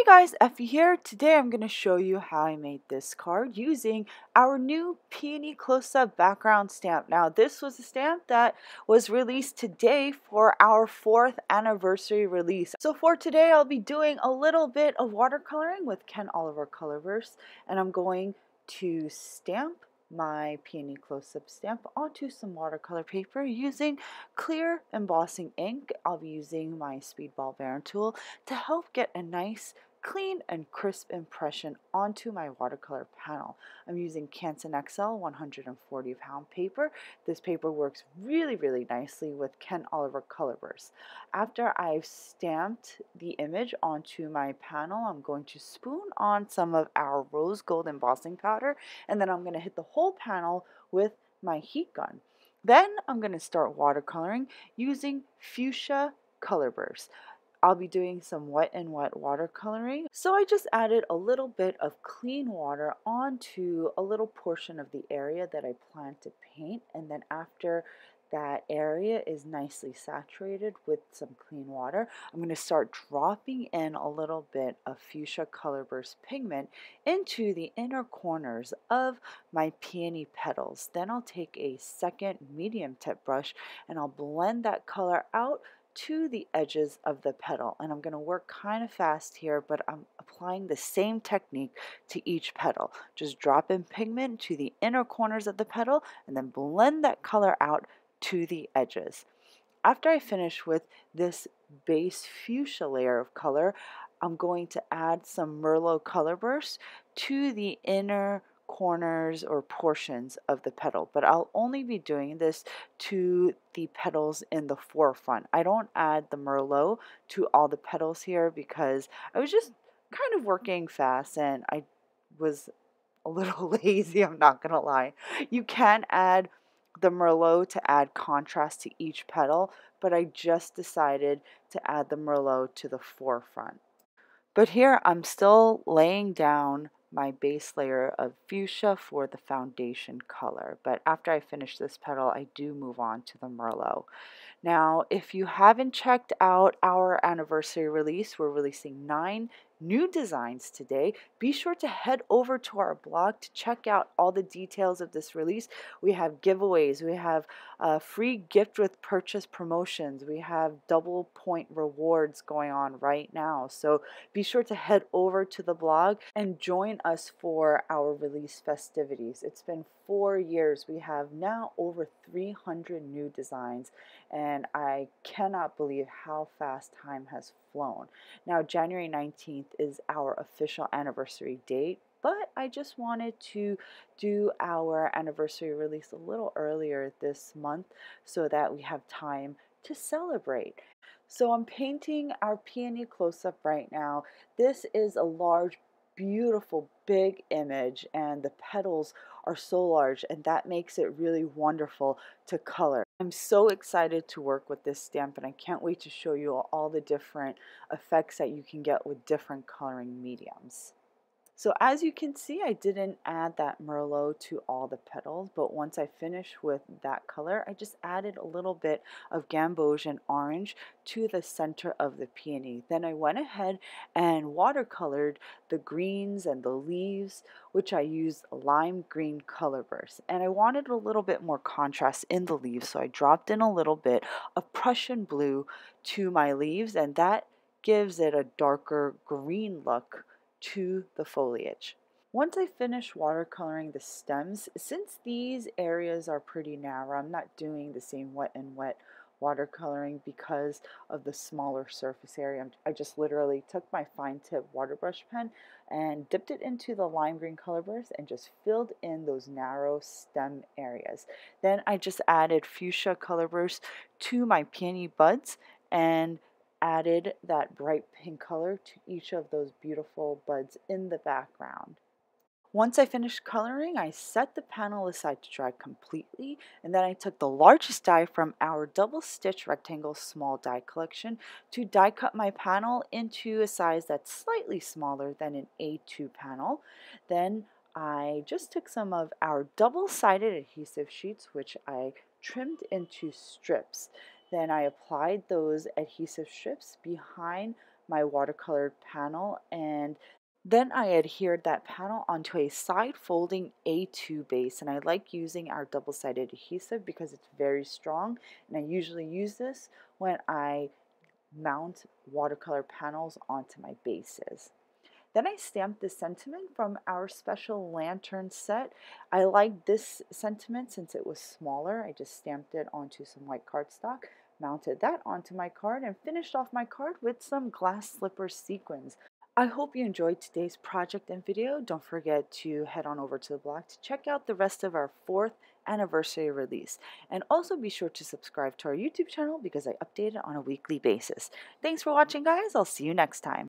Hey guys, Effie here. Today I'm going to show you how I made this card using our new Peony close-up background stamp. Now this was a stamp that was released today for our 4th anniversary release. So for today I'll be doing a little bit of watercoloring with Ken Oliver Colorverse, and I'm going to stamp my Peony close-up stamp onto some watercolor paper using clear embossing ink. I'll be using my Speedball Baron tool to help get a nice clean and crisp impression onto my watercolor panel. I'm using Canson XL 140 pound paper. This paper works really nicely with Ken Oliver Colorverse. After I've stamped the image onto my panel, I'm going to spoon on some of our rose gold embossing powder, and then I'm going to hit the whole panel with my heat gun. Then I'm going to start watercoloring using Fuchsia Colorverse. I'll be doing some wet and wet watercoloring. So I just added a little bit of clean water onto a little portion of the area that I plan to paint, and then after that area is nicely saturated with some clean water, I'm going to start dropping in a little bit of Fuchsia Colorverse pigment into the inner corners of my peony petals. Then I'll take a second medium tip brush and I'll blend that color out to the edges of the petal, and I'm going to work kind of fast here, but I'm applying the same technique to each petal. Just drop in pigment to the inner corners of the petal and then blend that color out to the edges. After I finish with this base fuchsia layer of color, I'm going to add some Merlot color burst to the inner corners or portions of the petal, but I'll only be doing this to the petals in the forefront. I don't add the Merlot to all the petals here because I was just kind of working fast and I was a little lazy, I'm not gonna lie. You can add the Merlot to add contrast to each petal, but I just decided to add the Merlot to the forefront. But here I'm still laying down my base layer of fuchsia for the foundation color. But after I finish this petal, I do move on to the Merlot. Now, if you haven't checked out our anniversary release, we're releasing 9 new designs today. Be sure to head over to our blog to check out all the details of this release. We have giveaways, we have free gift with purchase promotions, we have double point rewards going on right now. So be sure to head over to the blog and join us for our release festivities. It's been 4 years. We have now over 300 new designs, and I cannot believe how fast time has flown. Now, January 19th is our official anniversary date, but I just wanted to do our anniversary release a little earlier this month so that we have time to celebrate. So I'm painting our peony close-up right now. This is a large, beautiful, big image, and the petals are so large, and that makes it really wonderful to color. I'm so excited to work with this stamp, and I can't wait to show you all the different effects that you can get with different coloring mediums. So as you can see, I didn't add that Merlot to all the petals, but once I finished with that color, I just added a little bit of Gambosian orange to the center of the peony. Then I went ahead and watercolored the greens and the leaves, which I used lime green color burst. And I wanted a little bit more contrast in the leaves, so I dropped in a little bit of Prussian blue to my leaves, and that gives it a darker green look to the foliage. Once I finish watercoloring the stems, since these areas are pretty narrow, I'm not doing the same wet and wet watercoloring because of the smaller surface area. I just literally took my fine tip water brush pen and dipped it into the lime green color burst and just filled in those narrow stem areas. Then I just added fuchsia color burst to my peony buds and added that bright pink color to each of those beautiful buds in the background. Once I finished coloring, I set the panel aside to dry completely, and then I took the largest die from our double stitch rectangle small die collection to die cut my panel into a size that's slightly smaller than an A2 panel. Then I just took some of our double-sided adhesive sheets, which I trimmed into strips. Then I applied those adhesive strips behind my watercolor panel, and then I adhered that panel onto a side folding A2 base, and I like using our double-sided adhesive because it's very strong, and I usually use this when I mount watercolor panels onto my bases. Then I stamped this sentiment from our special lantern set. I like this sentiment since it was smaller. I just stamped it onto some white cardstock, mounted that onto my card, and finished off my card with some glass slipper sequins. I hope you enjoyed today's project and video. Don't forget to head on over to the blog to check out the rest of our 4th anniversary release. And also be sure to subscribe to our YouTube channel because I update it on a weekly basis. Thanks for watching, guys. I'll see you next time.